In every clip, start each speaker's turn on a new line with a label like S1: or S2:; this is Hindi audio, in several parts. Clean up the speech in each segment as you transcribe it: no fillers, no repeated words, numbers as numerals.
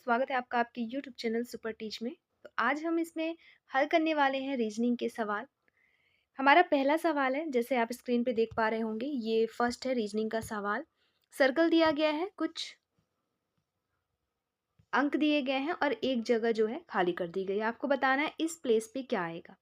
S1: स्वागत है आपका आपके यूट्यूब चैनल सुपर टीच में। तो आज हम इसमें हल करने वाले हैं रीजनिंग के सवाल। हमारा पहला सवाल है, जैसे आप स्क्रीन पे देख पा रहे होंगे, ये फर्स्ट है रीजनिंग का सवाल। सर्कल दिया गया है, कुछ अंक दिए गए हैं और एक जगह जो है खाली कर दी गई है। आपको बताना है इस प्लेस पे क्या आएगा।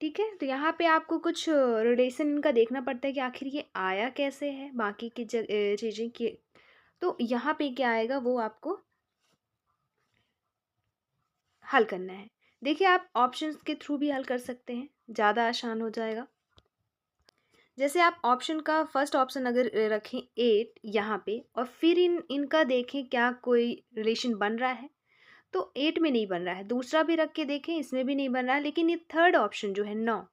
S1: ठीक है, तो यहाँ पे आपको कुछ रिलेशन इनका देखना पड़ता है कि आखिर ये आया कैसे है बाकी की चीज़ें की। तो यहाँ पे क्या आएगा वो आपको हल करना है। देखिए, आप ऑप्शंस के थ्रू भी हल कर सकते हैं, ज़्यादा आसान हो जाएगा। जैसे आप ऑप्शन का फर्स्ट ऑप्शन अगर रखें 8 यहाँ पे और फिर इनका देखें क्या कोई रिलेशन बन रहा है, तो 8 में नहीं बन रहा है। दूसरा भी रख के देखें, इसमें भी नहीं बन रहा है। लेकिन ये थर्ड ऑप्शन जो है 9,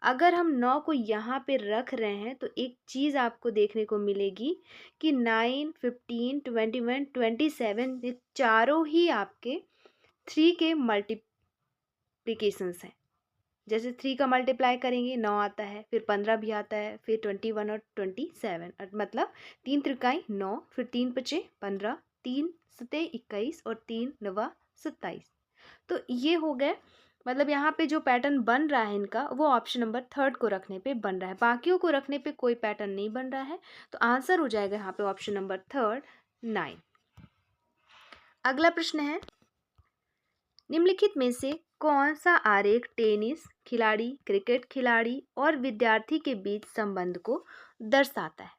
S1: अगर हम 9 को यहाँ पे रख रहे हैं तो एक चीज़ आपको देखने को मिलेगी कि 9, 15, 21, 27 ये चारों ही आपके 3 के मल्टीप्लिकेशंस हैं। जैसे 3 का मल्टीप्लाई करेंगे 9 आता है, फिर 15 भी आता है, फिर 21 और 27, मतलब 3 त्रिकाई 9, फिर 3 पचे 15, 3 सते 21 और 3 नवा 27। तो ये हो गए, मतलब यहाँ पे जो पैटर्न बन रहा है इनका वो ऑप्शन नंबर थर्ड को रखने पे बन रहा है। बाकियों को रखने पे कोई पैटर्न नहीं बन रहा है, तो आंसर हो जाएगा यहाँ पे ऑप्शन नंबर थर्ड 9। अगला प्रश्न है, निम्नलिखित में से कौन सा आरेख टेनिस खिलाड़ी, क्रिकेट खिलाड़ी और विद्यार्थी के बीच संबंध को दर्शाता है?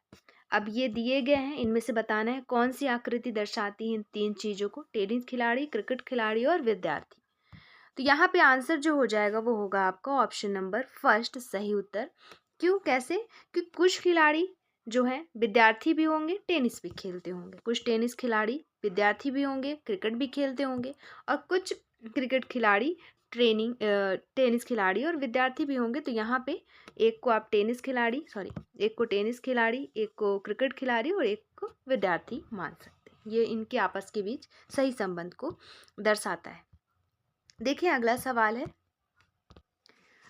S1: अब ये दिए गए हैं, इनमें से बताना है कौन सी आकृति दर्शाती है इन तीन चीज़ों को, टेनिस खिलाड़ी, क्रिकेट खिलाड़ी और विद्यार्थी। तो यहाँ पे आंसर जो हो जाएगा वो होगा आपका ऑप्शन नंबर फर्स्ट सही उत्तर। क्यों, कैसे? क्योंकि कुछ खिलाड़ी जो हैं विद्यार्थी भी होंगे, टेनिस भी खेलते होंगे। कुछ टेनिस खिलाड़ी विद्यार्थी भी होंगे, क्रिकेट भी खेलते होंगे। और कुछ क्रिकेट खिलाड़ी टेनिस खिलाड़ी और विद्यार्थी भी होंगे। तो यहाँ पे एक को आप टेनिस खिलाड़ी एक को टेनिस खिलाड़ी, एक को क्रिकेट खिलाड़ी और एक को विद्यार्थी मान सकते हैं। ये इनके आपस के बीच सही संबंध को दर्शाता है। देखिए, अगला सवाल है।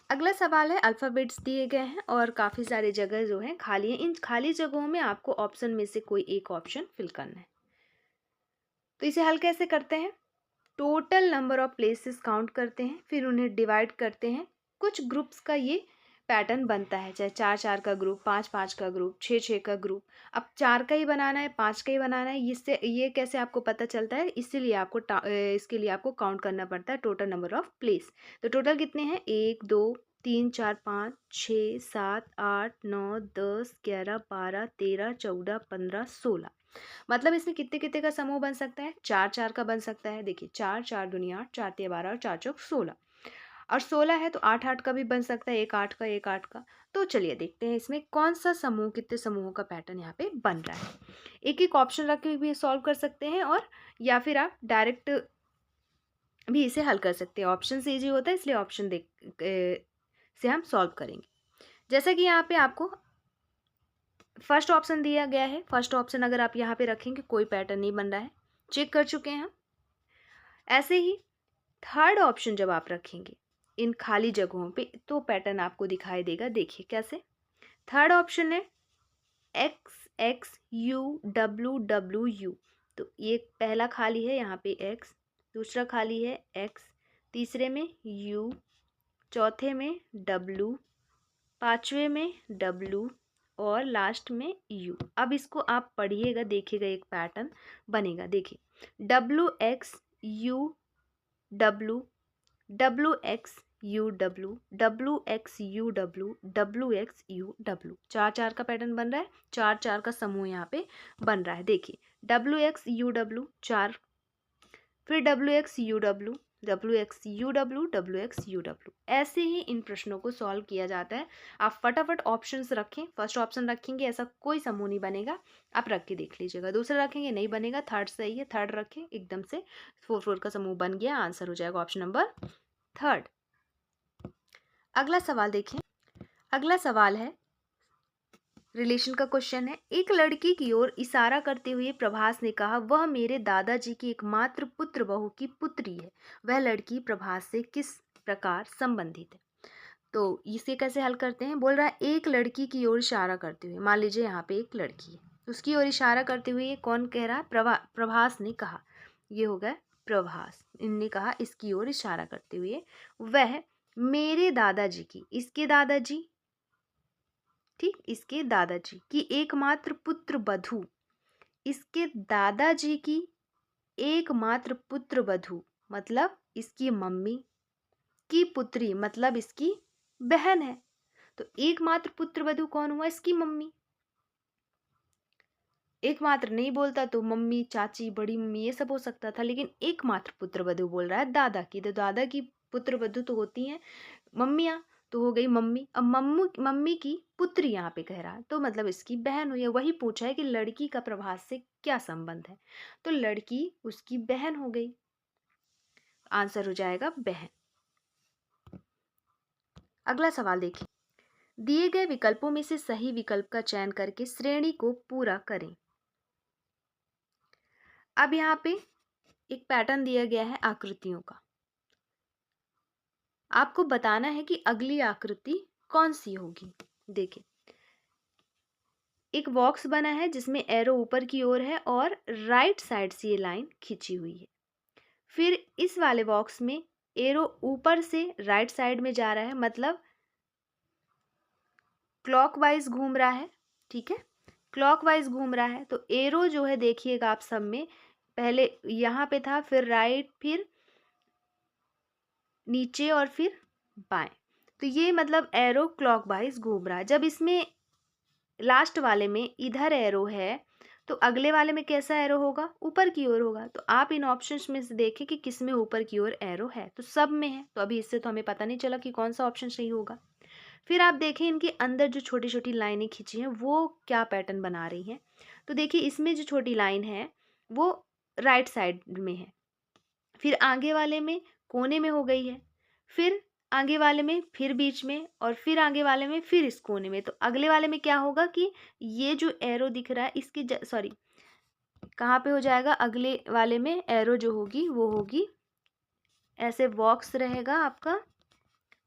S1: अगला सवाल है, अल्फ़ाबेट्स दिए गए हैं और काफ़ी सारी जगह जो है खाली है। इन खाली जगहों में आपको ऑप्शन में से कोई एक ऑप्शन फिल करना है। तो इसे हल कैसे करते हैं? Total number of places count करते हैं, फिर उन्हें डिवाइड करते हैं। कुछ ग्रुप्स का ये पैटर्न बनता है, चाहे 4-4 का ग्रुप, 5-5 का ग्रुप, 6-6 का ग्रुप। अब 4 का ही बनाना है, 5 का ही बनाना है, इससे ये कैसे आपको पता चलता है? इसीलिए आपको इसके लिए आपको काउंट करना पड़ता है टोटल नंबर ऑफ प्लेस। तो टोटल कितने हैं? 1 2 3 4 5 6 7 8 9 10 11 12 13 14 15 16। मतलब इसमें कितने कितने का समूह बन सकता है? 4-4 का बन सकता है। देखिए, 4 4 दूनी 8, 4 तिया 12 और 4 चौक 16। और 16 है तो 8-8 का भी बन सकता है, एक 8 का, एक 8 का। तो चलिए देखते हैं इसमें कौन सा समूह, कितने समूहों का पैटर्न यहाँ पे बन रहा है। एक एक ऑप्शन रख के भी सॉल्व कर सकते हैं, और या फिर आप डायरेक्ट भी इसे हल कर सकते हैं। ऑप्शन से ईजी होता है, इसलिए ऑप्शन से हम सॉल्व करेंगे। जैसा कि यहाँ पे आपको फर्स्ट ऑप्शन दिया गया है, फर्स्ट ऑप्शन अगर आप यहाँ पे रखेंगे कोई पैटर्न नहीं बन रहा है, चेक कर चुके हैं हम। ऐसे ही थर्ड ऑप्शन जब आप रखेंगे इन खाली जगहों पे तो पैटर्न आपको दिखाई देगा। देखिए कैसे। थर्ड ऑप्शन है x x U W W you. तो ये पहला खाली है, यहाँ पे एक्स, दूसरा खाली है एक्स, तीसरे में यू, चौथे में डब्ल्यू, पांचवे में डब्ल्यू और लास्ट में यू। अब इसको आप पढ़िएगा, देखिएगा एक पैटर्न बनेगा। देखिए, W x U W, W x U W, W x U W, W x U W. 4-4 का पैटर्न बन रहा है, 4-4 का समूह यहाँ पे बन रहा है। देखिए, डब्ल्यू एक्स यू डब्ल्यू 4, फिर W x U W, W x U W, W x U W. ऐसे ही इन प्रश्नों को सॉल्व किया जाता है। आप फटाफट ऑप्शंस रखें। फर्स्ट ऑप्शन रखेंगे ऐसा कोई समूह नहीं बनेगा, आप रख के देख लीजिएगा। दूसरा रखेंगे नहीं बनेगा, थर्ड सही है, थर्ड रखें, एकदम से 4-4 का समूह बन गया, आंसर हो जाएगा ऑप्शन नंबर थर्ड। अगला सवाल देखें। अगला सवाल है, रिलेशन का क्वेश्चन है। एक लड़की की ओर इशारा करते हुए प्रभास ने कहा, वह मेरे दादाजी की एकमात्र पुत्र बहू की पुत्री है। वह लड़की प्रभास से किस प्रकार संबंधित है? तो इसे कैसे हल करते हैं? बोल रहा है एक लड़की की ओर इशारा करते हुए, मान लीजिए यहाँ पे एक लड़की है, उसकी ओर इशारा करते हुए कौन कह रहा है? प्रभास ने कहा। ये हो गया प्रभास। इनने कहा इसकी ओर इशारा करते हुए, वह मेरे दादाजी की, इसके दादाजी, ठीक, इसके दादाजी की एकमात्र पुत्र वधू, इसके दादाजी की एकमात्र पुत्र वधू मतलब इसकी मम्मी की पुत्री मतलब इसकी बहन है। तो एकमात्र पुत्र वधू कौन हुआ? इसकी मम्मी। एकमात्र नहीं बोलता तो मम्मी, चाची, बड़ी मम्मी ये सब हो सकता था, लेकिन एकमात्र पुत्र वधू बोल रहा है दादा की, तो दादा की पुत्र वधू तो होती हैं मम्मियाँ, तो हो गई मम्मी। अब मम्मी की पुत्री यहाँ पे कह रहा है, तो मतलब इसकी बहन हुई है। वही पूछा है कि लड़की का प्रभास से क्या संबंध है, तो लड़की उसकी बहन हो गई। आंसर हो जाएगा बहन। अगला सवाल देखिए, दिए गए विकल्पों में से सही विकल्प का चयन करके श्रेणी को पूरा करें। अब यहाँ पे एक पैटर्न दिया गया है आकृतियों का, आपको बताना है कि अगली आकृति कौन सी होगी। देखिए, एक बॉक्स बना है जिसमें एरो ऊपर की ओर है और राइट साइड से ये लाइन खींची हुई है। फिर इस वाले बॉक्स में एरो ऊपर से राइट साइड में जा रहा है, मतलब क्लॉकवाइज घूम रहा है, ठीक है, क्लॉकवाइज घूम रहा है। तो एरो जो है देखिएगा आप सब में, पहले यहाँ पे था, फिर राइट, फिर नीचे और फिर बाएं। तो ये मतलब एरो क्लॉकवाइज घूम रहा है। जब इसमें लास्ट वाले में इधर एरो है तो अगले वाले में कैसा एरो होगा? ऊपर की ओर होगा। तो आप इन ऑप्शंस में से देखें कि किस में ऊपर की ओर एरो है, तो सब में है। तो अभी इससे तो हमें पता नहीं चला कि कौन सा ऑप्शन सही होगा। फिर आप देखें इनके अंदर जो छोटी छोटी लाइनें खींची हैं वो क्या पैटर्न बना रही हैं। तो देखिए इसमें जो छोटी लाइन है वो राइट साइड में है, फिर आगे वाले में कोने में हो गई है, फिर आगे वाले में, फिर बीच में, और फिर आगे वाले में, फिर इस कोने में। तो अगले वाले में क्या होगा कि ये जो एरो दिख रहा है इसकी सॉरी कहाँ पे हो जाएगा? अगले वाले में एरो जो होगी वो होगी ऐसे, बॉक्स रहेगा आपका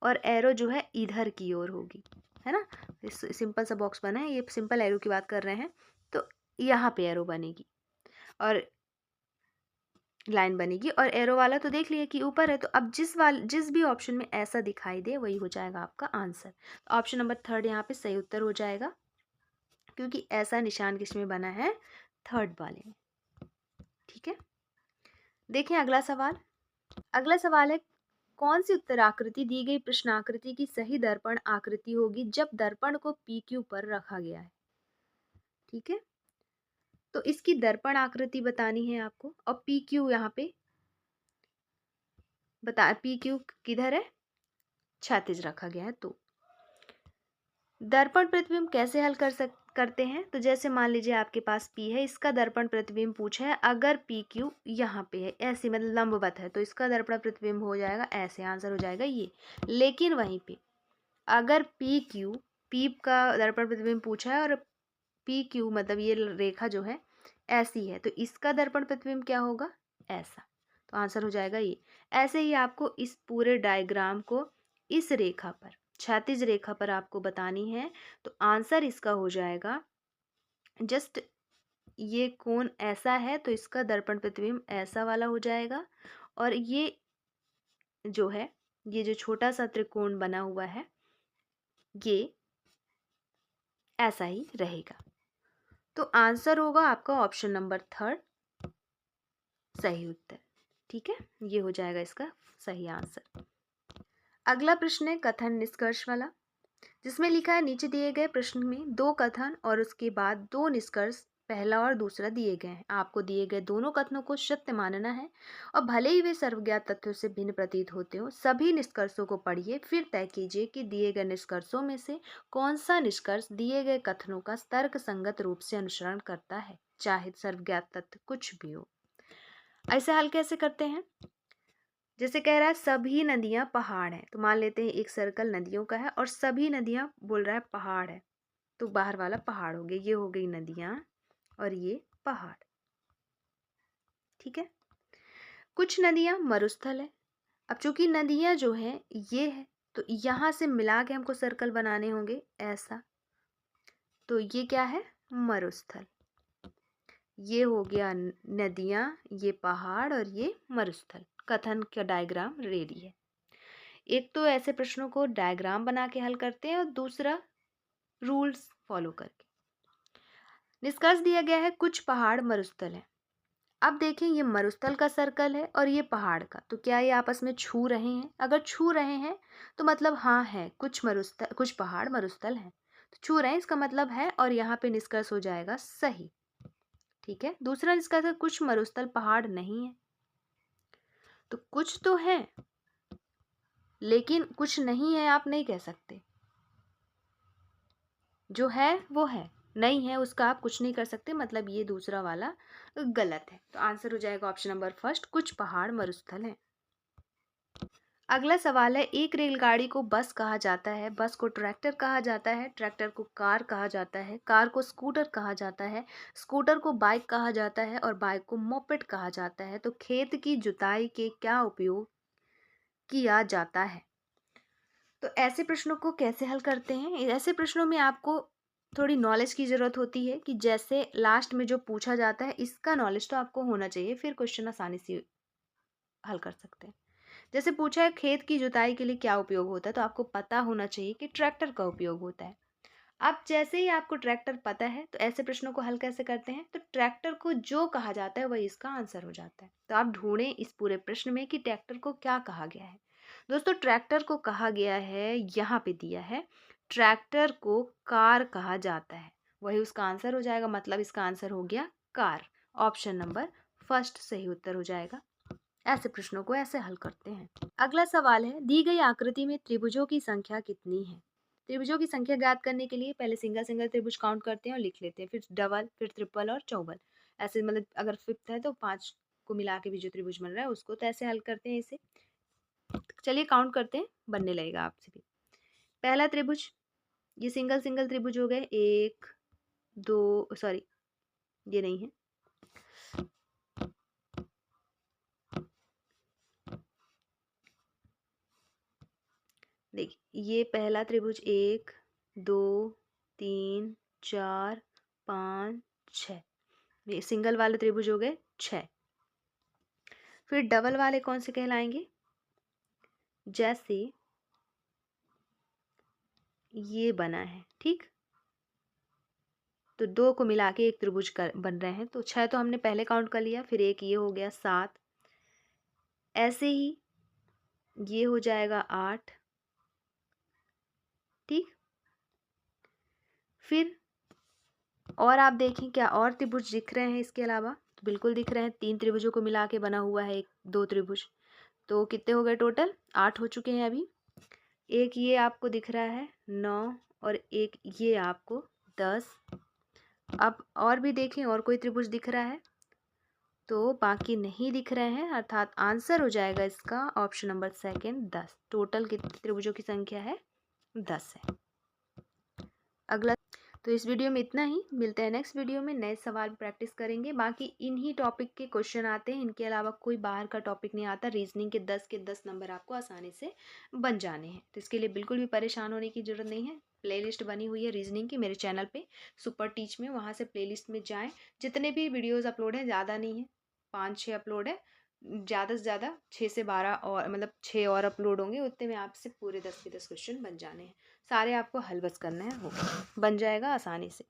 S1: और एरो जो है इधर की ओर होगी, है ना। इस सिंपल सा बॉक्स बना है, ये सिंपल एरो की बात कर रहे हैं। तो यहाँ पे एरो बनेगी और लाइन बनेगी, और एरो वाला तो देख लिए कि ऊपर है। तो अब जिस भी ऑप्शन में ऐसा दिखाई दे वही हो जाएगा आपका आंसर। तो ऑप्शन नंबर 3 यहाँ पे सही उत्तर हो जाएगा, क्योंकि ऐसा निशान किस में बना है? थर्ड वाले में, ठीक है। देखें अगला सवाल। अगला सवाल है, कौन सी उत्तर आकृति दी गई प्रश्न आकृति की सही दर्पण आकृति होगी जब दर्पण को PQ पर रखा गया है, ठीक है। तो इसकी दर्पण आकृति बतानी है आपको, और PQ यहाँ पे बता, PQ किधर है? क्षैतिज रखा गया है। तो दर्पण प्रतिबिंब कैसे हल करते हैं? तो जैसे मान लीजिए आपके पास P है, इसका दर्पण प्रतिबिंब पूछा है, अगर PQ यहाँ पे है ऐसे, मतलब लंबवत है, तो इसका दर्पण प्रतिबिंब हो जाएगा ऐसे, आंसर हो जाएगा ये। लेकिन वहीं पे अगर PQ, P का दर्पण प्रतिबिंब पूछा है और PQ मतलब ये रेखा जो है ऐसी है, तो इसका दर्पण प्रतिबिंब क्या होगा? ऐसा। तो आंसर हो जाएगा ये। ऐसे ही आपको इस पूरे डायग्राम को इस रेखा पर, क्षैतिज रेखा पर आपको बतानी है। तो आंसर इसका हो जाएगा, जस्ट ये कोण ऐसा है तो इसका दर्पण प्रतिबिंब ऐसा वाला हो जाएगा, और ये जो है, ये जो छोटा सा त्रिकोण बना हुआ है ये ऐसा ही रहेगा। तो आंसर होगा आपका ऑप्शन नंबर 3 सही उत्तर, ठीक है। ये हो जाएगा इसका सही आंसर। अगला प्रश्न है कथन निष्कर्ष वाला, जिसमें लिखा है नीचे दिए गए प्रश्न में 2 कथन और उसके बाद 2 निष्कर्ष, पहला और दूसरा दिए गए हैं। आपको दिए गए दोनों कथनों को सत्य मानना है, और भले ही वे सर्वज्ञात तथ्यों से भिन्न प्रतीत होते हो। सभी निष्कर्षों को पढ़िए, फिर तय कीजिए कि दिए गए निष्कर्षों में से कौन सा निष्कर्ष दिए गए कथनों का तर्क संगत रूप से अनुसरण करता है, चाहे सर्वज्ञात तथ्य कुछ भी हो। ऐसे हल कैसे करते हैं? जैसे कह रहा है सभी नदियां पहाड़ हैं, तो मान लेते हैं एक सर्कल नदियों का है और सभी नदियां बोल रहा है पहाड़ है, तो बाहर वाला पहाड़ हो गया, ये हो गई नदियां और ये पहाड़, ठीक है। कुछ नदियां मरुस्थल है। अब चूंकि नदियां जो है ये है, तो यहां से मिला के हमको सर्कल बनाने होंगे ऐसा, तो ये क्या है? मरुस्थल। ये हो गया नदियाँ, ये पहाड़ और ये मरुस्थल। कथन का डायग्राम रेडी है। एक तो ऐसे प्रश्नों को डायग्राम बना के हल करते हैं और दूसरा रूल्स फॉलो करके। निष्कर्ष दिया गया है कुछ पहाड़ मरुस्थल है। अब देखें ये मरुस्थल का सर्कल है और ये पहाड़ का, तो क्या ये आपस में छू रहे हैं? अगर छू रहे हैं तो मतलब हाँ है, कुछ पहाड़ मरुस्थल हैं, तो छू रहे हैं इसका मतलब है, और यहाँ पे निष्कर्ष हो जाएगा सही। ठीक है। दूसरा निष्कर्ष है कुछ मरुस्थल पहाड़ नहीं है, तो कुछ तो है लेकिन कुछ नहीं है आप नहीं कह सकते। जो है वो है, नहीं है उसका आप कुछ नहीं कर सकते, मतलब ये दूसरा वाला गलत है। तो आंसर हो जाएगा ऑप्शन नंबर फर्स्ट, कुछ पहाड़ मरुस्थल हैं। अगला सवाल है, एक रेलगाड़ी को बस कहा जाता है, बस को ट्रैक्टर कहा जाता है, ट्रैक्टर को कार कहा जाता है, कार को स्कूटर कहा जाता है, स्कूटर को बाइक कहा जाता है और बाइक को मोपेड कहा जाता है। तो खेत की जुताई के क्या उपयोग किया जाता है? तो ऐसे प्रश्नों को कैसे हल करते हैं? ऐसे प्रश्नों में आपको थोड़ी नॉलेज की ज़रूरत होती है कि जैसे लास्ट में जो पूछा जाता है इसका नॉलेज तो आपको होना चाहिए, फिर क्वेश्चन आसानी से हल कर सकते हैं। जैसे पूछा है खेत की जुताई के लिए क्या उपयोग होता है, तो आपको पता होना चाहिए कि ट्रैक्टर का उपयोग होता है। अब जैसे ही आपको ट्रैक्टर पता है तो ऐसे प्रश्नों को हल कैसे करते हैं? तो ट्रैक्टर को जो कहा जाता है वही इसका आंसर हो जाता है। तो आप ढूंढें इस पूरे प्रश्न में कि ट्रैक्टर को क्या कहा गया है। दोस्तों ट्रैक्टर को कहा गया है, यहाँ पे दिया है, ट्रैक्टर को कार कहा जाता है, वही उसका आंसर हो जाएगा, मतलब इसका आंसर हो गया कार। ऑप्शन नंबर फर्स्ट सही उत्तर हो जाएगा। ऐसे प्रश्नों को ऐसे हल करते हैं। अगला सवाल है, दी गई आकृति में त्रिभुजों की संख्या कितनी है? त्रिभुजों की संख्या ज्ञात करने के लिए पहले सिंगल सिंगल त्रिभुज काउंट करते हैं और लिख लेते हैं, फिर डबल, फिर ट्रिपल और चौबल। ऐसे मतलब अगर फिफ्थ है तो 5 को मिला के भी जो त्रिभुज बन रहा है उसको, तो ऐसे हल करते हैं इसे। चलिए काउंट करते हैं, बनने लगेगा आपसे भी। पहला त्रिभुज, ये सिंगल सिंगल त्रिभुज हो गए, 1 2, सॉरी ये नहीं है, देखिए ये पहला त्रिभुज 1 2 3 4 5 6, ये सिंगल वाले त्रिभुज हो गए 6। फिर डबल वाले कौन से कहलाएंगे? जैसे ये बना है, ठीक, तो 2 को मिला के एक त्रिभुज बन रहे हैं, तो 6 तो हमने पहले काउंट कर लिया, फिर एक ये हो गया 7, ऐसे ही ये हो जाएगा 8, ठीक। फिर और आप देखें क्या और त्रिभुज दिख रहे हैं इसके अलावा? तो बिल्कुल दिख रहे हैं, 3 त्रिभुजों को मिला के बना हुआ है एक 2 त्रिभुज। तो कितने हो गए टोटल? 8 हो चुके हैं अभी। एक ये आपको दिख रहा है 9 और एक ये आपको 10। अब और भी देखें, और कोई त्रिभुज दिख रहा है? तो बाकी नहीं दिख रहे हैं, अर्थात आंसर हो जाएगा इसका ऑप्शन नंबर सेकंड 10। टोटल कितने त्रिभुजों की संख्या है? 10 है। अगला, तो इस वीडियो में इतना ही, मिलते हैं नेक्स्ट वीडियो में, नए सवाल प्रैक्टिस करेंगे। बाकी इन्हीं टॉपिक के क्वेश्चन आते हैं, इनके अलावा कोई बाहर का टॉपिक नहीं आता। रीजनिंग के 10 नंबर आपको आसानी से बन जाने हैं, तो इसके लिए बिल्कुल भी परेशान होने की ज़रूरत नहीं है। प्लेलिस्ट बनी हुई है रीजनिंग की मेरे चैनल पे सुपर टीच में, वहाँ से प्लेलिस्ट में जाएँ। जितने भी वीडियोज़ अपलोड हैं, ज़्यादा नहीं है, 5-6 अपलोड है, ज़्यादा से ज़्यादा 6 से 12 और, मतलब 6 और अपलोड होंगे, उतने में आपसे पूरे 10 के 10 क्वेश्चन बन जाने हैं। सारे आपको हल बस करना है, होगा, बन जाएगा आसानी से।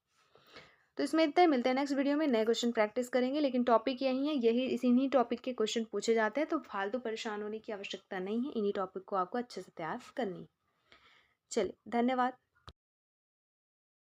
S1: तो इसमें इतना ही, मिलते हैं नेक्स्ट वीडियो में, नए क्वेश्चन प्रैक्टिस करेंगे। लेकिन टॉपिक यही है, यही इन्हीं टॉपिक के क्वेश्चन पूछे जाते हैं, तो फालतू परेशान होने की आवश्यकता नहीं है, इन्हीं टॉपिक को आपको अच्छे से तैयार करनी है। चलिए धन्यवाद।